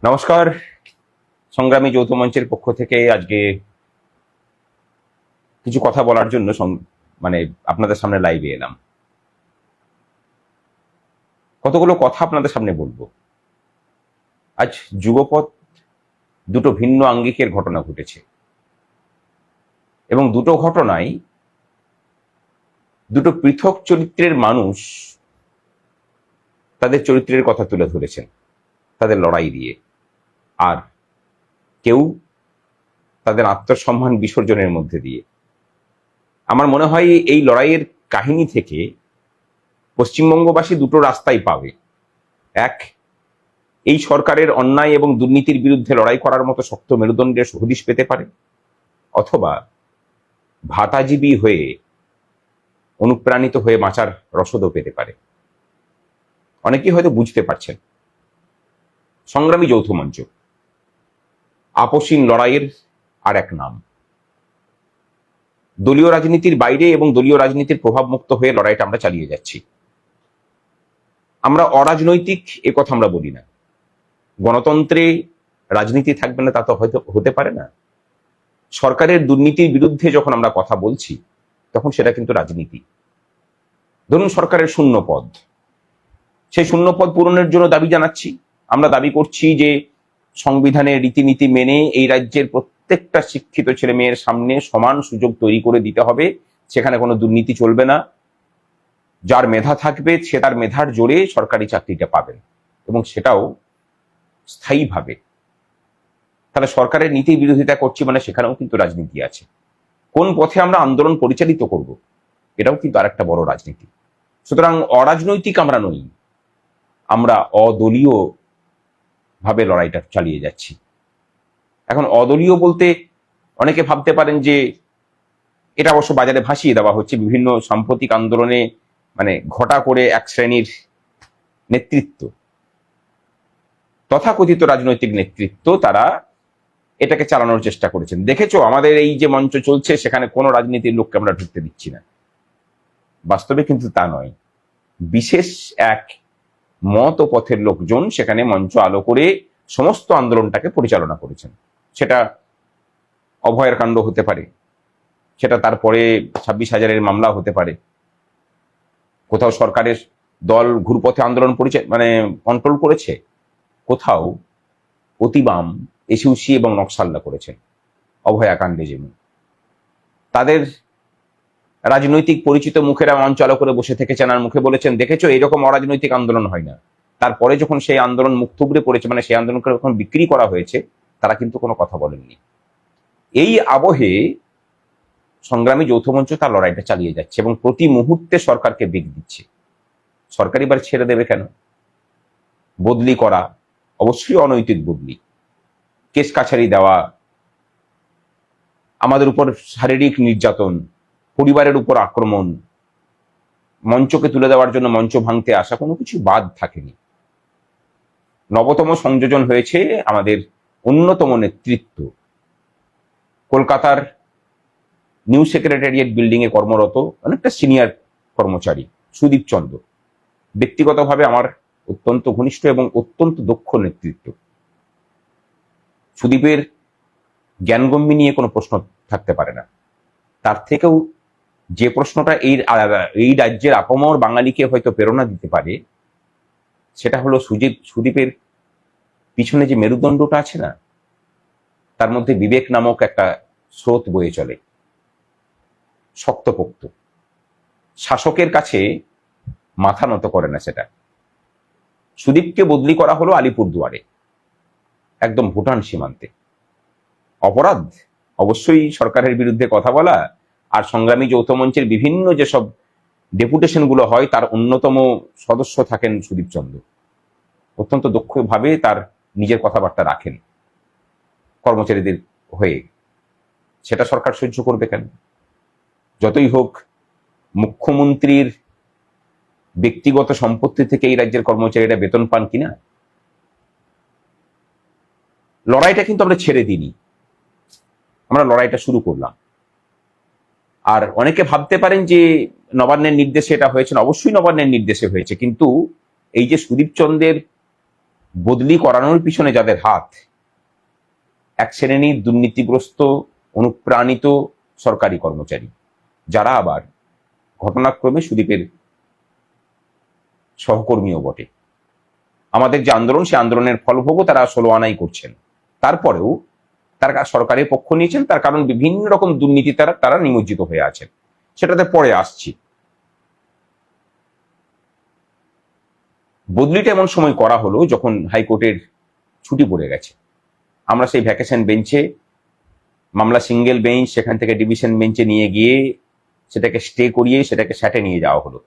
নমস্কার। সংগ্রামী যৌথ মঞ্চের পক্ষ থেকে আজকে কিছু কথা বলার জন্য আপনাদের সামনে লাইভে এলাম। কতগুলো কথা আপনাদের সামনে বলবো। আজ যুগপৎ দুটো ভিন্ন আঙ্গিকের ঘটনা ঘটেছে এবং দুটো ঘটনায় দুটো পৃথক চরিত্রের মানুষ তাদের চরিত্রের কথা তুলে ধরেছেন তাদের লড়াই দিয়ে, আর কেউ তাদের আত্মসম্মান বিসর্জনের মধ্যে দিয়ে। আমার মনে হয় এই লড়াইয়ের কাহিনী থেকে পশ্চিমবঙ্গবাসী দুটো রাস্তাই পাবে। এক, এই সরকারের অন্যায় এবং দুর্নীতির বিরুদ্ধে লড়াই করার মতো শক্ত মেরুদণ্ডের হদিশ পেতে পারে, অথবা ভাতাজীবী হয়ে অনুপ্রাণিত হয়ে বাঁচার রসদও পেতে পারে। অনেকেই হয়তো বুঝতে পারছেন, সংগ্রামী যৌথ মঞ্চ আপসীন লড়াইয়ের আর এক নাম। দলীয় রাজনীতির বাইরে এবং দলীয় রাজনীতির প্রভাবমুক্ত হয়ে লড়াইটা আমরা চালিয়ে যাচ্ছি। আমরা অরাজনৈতিক এ কথা আমরা বলি না। গণতন্ত্রে রাজনীতি থাকবে না তা তো হয়তো হতে পারে না। সরকারের দুর্নীতির বিরুদ্ধে যখন আমরা কথা বলছি তখন সেটা কিন্তু রাজনীতি। ধরুন সরকারের শূন্য পদ, সেই শূন্য পদ পূরণের জন্য দাবি জানাচ্ছি। আমরা দাবি করছি যে সংবিধানের রীতিনীতি মেনে এই রাজ্যের প্রত্যেকটা শিক্ষিত ছেলে মেয়ের সামনে সমান সুযোগ তৈরি করে দিতে হবে। সেখানে কোনো দুর্নীতি চলবে না। যার মেধা থাকবে সে তার মেধার জোরে সরকারি চাকরিটা পাবেন, এবং সেটাও স্থায়ীভাবে। তাহলে সরকারের নীতির বিরোধিতা করছি মানে সেখানেও কিন্তু রাজনীতি আছে। কোন পথে আমরা আন্দোলন পরিচালিত করব এটাও কিন্তু আরেকটা বড় রাজনীতি। সুতরাং অরাজনৈতিক আমরা নই, আমরা অদলীয় ভাবে লড়াইটা চালিয়ে যাচ্ছি। এখন অদলীয় বলতে অনেকে ভাবতে পারেন যে এটা অবশ্য বাজারে ভাসিয়ে দেওয়া হচ্ছে বিভিন্ন সাম্প্রতিক আন্দোলনে, ঘটা করে এক শ্রেণীর নেতৃত্ব, তথাকথিত রাজনৈতিক নেতৃত্ব, তারা এটাকে চালানোর চেষ্টা করেছেন। দেখেছো আমাদের এই যে মঞ্চ চলছে সেখানে কোনো রাজনীতির লোককে আমরা ঢুকতে দিচ্ছি না। বাস্তবে কিন্তু তা নয়। বিশেষ এক মত ও পথের লোকজন সেখানে মঞ্চ আলো করে সমস্ত আন্দোলনটাকে পরিচালনা করেছেন। সেটা অভয়ের কাণ্ড হতে পারে, সেটা তারপরে 26,000-এর মামলা হতে পারে, কোথাও সরকারের দল ঘুরপথে আন্দোলন কন্ট্রোল করেছে, কোথাও অতিবাম এসিউসি এবং নকশাল্লা করেছেন অভয়াকাণ্ডে। যেমন তাদের রাজনৈতিক পরিচিত মুখেরা মঞ্চ আলো করে বসে থেকেছেন আর মুখে বলেছেন, দেখেছো এইরকম অরাজনৈতিক আন্দোলন হয় না। তারপরে যখন সেই আন্দোলন মুখ থুবড়ে পড়েছে, সেই আন্দোলনকে যখন বিক্রি করা হয়েছে, তারা কিন্তু কোনো কথা বলেননি। এই আবহে সংগ্রামী যৌথ মঞ্চ তার লড়াইটা চালিয়ে যাচ্ছে এবং প্রতি মুহূর্তে সরকারকে বেগ দিচ্ছে। সরকার এবার ছেড়ে দেবে কেন? বদলি করা, অবশ্যই অনৈতিক বদলি, কেস কাছারি দেওয়া, আমাদের উপর শারীরিক নির্যাতন, পরিবারের উপর আক্রমণ, মঞ্চকে তুলে দেওয়ার জন্য মঞ্চ ভাঙতে আসা, কোনো কিছু বাদ থাকেনি। নবতম সংযোজন হয়েছে আমাদের অন্যতম নেতৃত্ব, কলকাতার নিউ সেক্রেটারিয়েট বিল্ডিং এ কর্মরত অনেকটা সিনিয়র কর্মচারী সুদীপ চন্দ্র। ব্যক্তিগতভাবে আমার অত্যন্ত ঘনিষ্ঠ এবং অত্যন্ত দক্ষ নেতৃত্ব। সুদীপের জ্ঞানগম্যি নিয়ে কোনো প্রশ্ন থাকতে পারে না। তার থেকেও যে প্রশ্নটা এই রাজ্যের আপামর বাঙালিকে হয়তো প্রেরণা দিতে পারে, সেটা হলো সুদীপের পিছনে যে মেরুদণ্ডটা আছে না, তার মধ্যে বিবেক নামক একটা স্রোত বয়ে চলে, শক্তপোক্ত, শাসকের কাছে মাথা নত করে না সেটা। সুদীপকে বদলি করা হলো আলিপুরদুয়ারে, একদম ভুটান সীমান্তে। অপরাধ অবশ্যই সরকারের বিরুদ্ধে কথা বলা, আর সংগ্রামী যৌথ মঞ্চের বিভিন্ন যেসব ডেপুটেশন গুলো হয় তার অন্যতম সদস্য থাকেন সুদীপ চন্দ্র। অত্যন্ত দক্ষভাবে তার নিজের কথাবার্তা রাখেন কর্মচারীদের হয়ে। সেটা সরকার সহ্য করবে কেন? যতই হোক মুখ্যমন্ত্রীর ব্যক্তিগত সম্পত্তি থেকে এই রাজ্যের কর্মচারীরা বেতন পান কিনা। লড়াইটা কিন্তু আমরা ছেড়ে দিইনি, আমরা লড়াইটা শুরু করলাম। আর অনেকে ভাবতে পারেন যে নবান্নের নির্দেশে এটা হয়েছে। অবশ্যই নবান্নের নির্দেশে হয়েছে, কিন্তু এই যে সুদীপ চন্দ্রের বদলি করানোর পিছনে যাদের হাত, এক শ্রেণীর দুর্নীতিগ্রস্ত অনুপ্রাণিত সরকারি কর্মচারী, যারা আবার ঘটনাক্রমে সুদীপের সহকর্মীও বটে। আমাদের যে আন্দোলন, সে আন্দোলনের ফলভোগও তারা 16 আনাই করছেন। তারপরেও তারা সরকারের পক্ষ নিয়েছেন, তার কারণ বিভিন্ন রকম দুর্নীতি তারা নিমজ্জিত হয়ে আছেন। সেটাতে পরে আসছি। বদলিটা এমন সময় করা হলো যখন হাইকোর্টের ছুটি পড়ে গেছে। আমরা সেই ভ্যাকেশন বেঞ্চে, মামলা সিঙ্গেল বেঞ্চ, সেখান থেকে ডিভিশন বেঞ্চে নিয়ে গিয়ে সেটাকে স্টে করিয়ে সেটাকে স্যাটে নিয়ে যাওয়া হলো।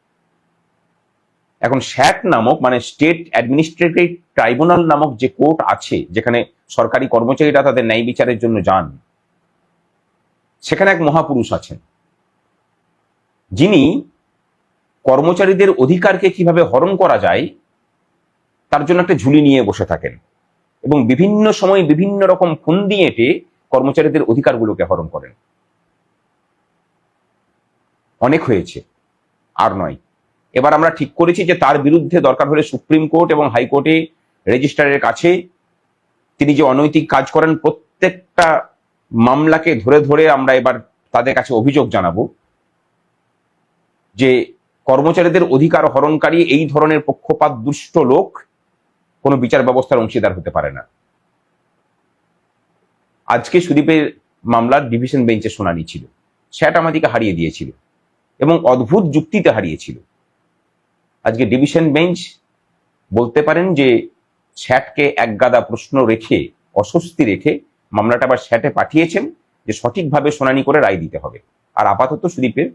এখন স্যাট নামক, মানে স্টেট অ্যাডমিনিস্ট্রেটিভ ট্রাইব্যুনাল নামক যে কোর্ট আছে, যেখানে সরকারি কর্মচারীরা তাদের ন্যায় বিচারের জন্য যান, সেখানে এক মহাপুরুষ আছেন, যিনি কর্মচারীদের অধিকারকে কিভাবে হরণ করা যায় তার জন্য একটা ঝুলি নিয়ে বসে থাকেন এবং বিভিন্ন সময় বিভিন্ন রকম ফন্দি এঁটে কর্মচারীদের অধিকারগুলোকে হরণ করেন। অনেক হয়েছে, আর নয়। এবার আমরা ঠিক করেছি যে তার বিরুদ্ধে দরকার হলে সুপ্রিম কোর্ট এবং হাইকোর্টে রেজিস্ট্রারের কাছে তিনি যে অনৈতিক কাজ করেন প্রত্যেকটা মামলাকে ধরে ধরে আমরা এবার তাদের কাছে অভিযোগ জানাবো যে কর্মচারীদের অধিকার হরণকারী এই ধরনের পক্ষপাত দুষ্ট লোক কোনো বিচার ব্যবস্থার অংশীদার হতে পারে না। আজকে সুদীপের মামলার ডিভিশন বেঞ্চে শুনানি ছিল। স্যাট আমাদেরকে হারিয়ে দিয়েছিল এবং অদ্ভুত যুক্তিতে হারিয়েছিল। আজকে ডিভিশন বেঞ্চ বলতে পারেন যে স্যাটকে একগাদা প্রশ্ন রেখে, অস্বস্তি রেখে মামলাটা আবার স্যাটে পাঠিয়েছেন যে সঠিকভাবে শুনানি করে রায় দিতে হবে। আর আপাতত সুদীপের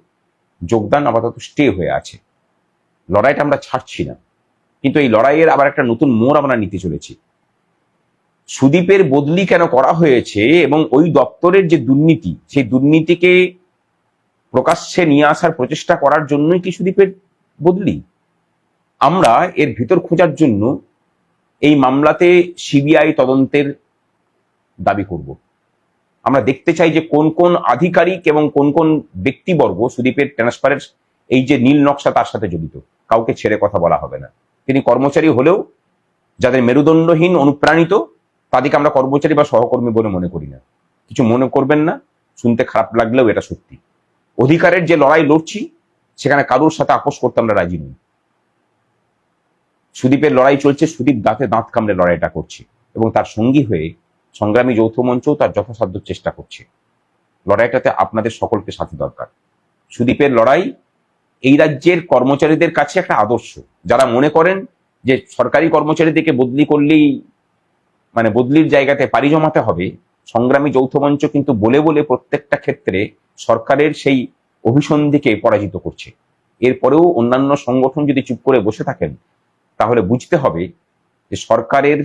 যোগদান আপাতত স্টে হয়ে আছে। লড়াইটা আমরা ছাড়ছি না, কিন্তু এই লড়াইয়ের আবার একটা নতুন মোড় আমরা নিতে চলেছি। সুদীপের বদলি কেন করা হয়েছে এবং ওই দপ্তরের যে দুর্নীতি, সেই দুর্নীতিকে প্রকাশ্যে নিয়ে আসার প্রচেষ্টা করার জন্যই কি সুদীপের বদলি? আমরা এর ভিতর খোঁজার জন্য এই মামলাতে সিবিআই তদন্তের দাবি করব। আমরা দেখতে চাই যে কোন কোন আধিকারিক এবং কোন কোন ব্যক্তিবর্গ সুদীপের ট্রান্সফারের এই যে নীল নকশা তার সাথে জড়িত। কাউকে ছেড়ে কথা বলা হবে না। তিনি কর্মচারী হলেও যাদের মেরুদণ্ডহীন অনুপ্রাণিত, তাদেরকে আমরা কর্মচারী বা সহকর্মী বলে মনে করি না। কিছু মনে করবেন না, শুনতে খারাপ লাগলেও এটা সত্যি। অধিকারের যে লড়াই লড়ছি, সেখানে কারোর সাথে আপোষ করতে আমরা রাজি নই। সুদীপের লড়াই চলছে, সুদীপ দাঁতে দাঁত কামড়ে লড়াইটা করছে এবং তার সঙ্গী হয়ে সংগ্রামী যৌথ মঞ্চও তার যথাসাধ্য চেষ্টা করছে। লড়াইটাতে আপনাদের সকলকে সাথে দরকার। সুদীপের লড়াই এই রাজ্যের কর্মচারীদের কাছে একটা আদর্শ। যারা মনে করেন যে সরকারি কর্মচারীদেরকে বদলি করলেই, মানে বদলির জায়গাতে পাড়ি জমাতে হবে, সংগ্রামী যৌথ মঞ্চ কিন্তু বলে বলে প্রত্যেকটা ক্ষেত্রে সরকারের সেই অভিসন্ধিকে পরাজিত করছে। এরপরেও অন্যান্য সংগঠন যদি চুপ করে বসে থাকেন, তাহলে বুঝতে হবে যে সরকারের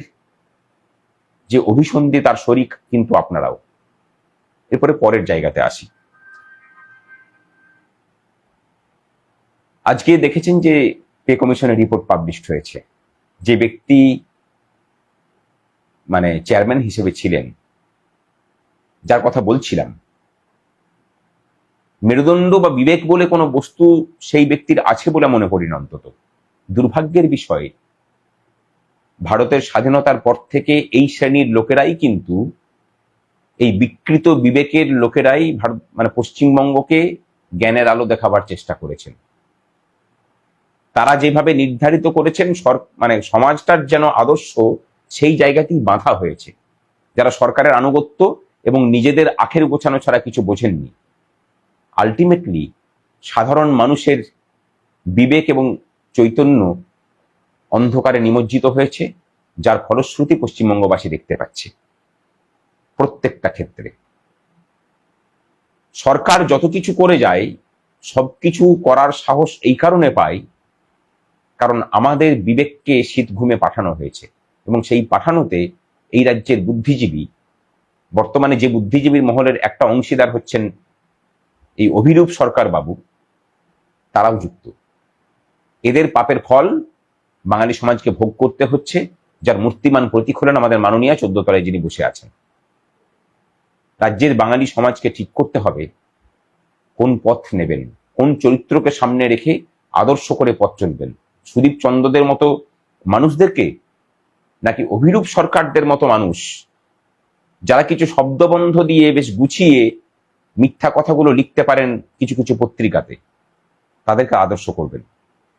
যে অভিসন্ধি তার শরিক কিন্তু আপনারাও। এরপরে পরের জায়গাতে আসি। আজকে দেখেছেন যে পে কমিশনের রিপোর্ট পাবলিশড হয়েছে। যে ব্যক্তি মানে চেয়ারম্যান হিসেবে ছিলেন, যার কথা বলছিলাম, মেরুদণ্ড বা বিবেক বলে কোনো বস্তু সেই ব্যক্তির আছে বলে মনে করি না। অন্তত দুর্ভাগ্যের বিষয়, ভারতের স্বাধীনতার পর থেকে এই শ্রেণীর লোকেরাই কিন্তু, এই বিকৃত বিবেকের লোকেরাই ভারত মানে পশ্চিমবঙ্গকে জ্ঞানের আলো দেখাবার চেষ্টা করেছেন। তারা যেভাবে নির্ধারিত করেছেন মানে সমাজটার যেন আদর্শ সেই জায়গাতেই বাঁধা হয়েছে। যারা সরকারের আনুগত্য এবং নিজেদের আখের গোছানো ছাড়া কিছু বোঝেননি। আলটিমেটলি সাধারণ মানুষের বিবেক এবং চৈতন্য অন্ধকারে নিমজ্জিত হয়েছে, যার ফলশ্রুতি পশ্চিমবঙ্গবাসী দেখতে পাচ্ছে প্রত্যেকটা ক্ষেত্রে। সরকার যত কিছু করে যায়, সবকিছু করার সাহস এই কারণে পায় কারণ আমাদের বিবেককে শীত ঘুমে পাঠানো হয়েছে এবং সেই পাঠানোতে এই রাজ্যের বুদ্ধিজীবী, বর্তমানে যে বুদ্ধিজীবীর মহলের একটা অংশীদার হচ্ছেন এই অভিরূপ সরকার বাবু, তারাও যুক্ত। এদের পাপের ফল বাঙালি সমাজকে ভোগ করতে হচ্ছে, যার মূর্তিমান প্রতীক হলেন আমাদের মাননীয়া 14 তলায় যিনি বসে আছেন। রাজ্যের বাঙালি সমাজকে ঠিক করতে হবে কোন পথ নেবেন, কোন চরিত্রকে সামনে রেখে আদর্শ করে পথ চলবেন। সুদীপ চন্দ্রদের মতো মানুষদেরকে নাকি অভিরূপ সরকারদের মতো মানুষ যারা কিছু শব্দবন্ধ দিয়ে বেশ গুছিয়ে মিথ্যা কথাগুলো লিখতে পারেন কিছু কিছু পত্রিকাতে, তাদেরকে আদর্শ করবেন?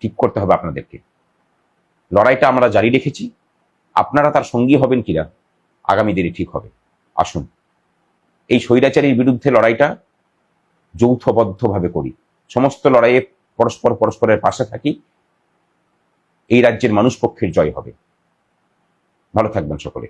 ঠিক করতে হবে আপনাদেরকে। লড়াইটা আমরা জারি রেখেছি, আপনারা তার সঙ্গী হবেন কিনা আগামী দিনে ঠিক হবে। আসুন এই স্বৈরাচারীর বিরুদ্ধে লড়াইটা যৌথবদ্ধভাবে করি, সমস্ত লড়াইয়ে পরস্পরের পাশে থাকি, এই রাজ্যের মানুষ পক্ষের জয় হবে। ভালো থাকবেন সকলে।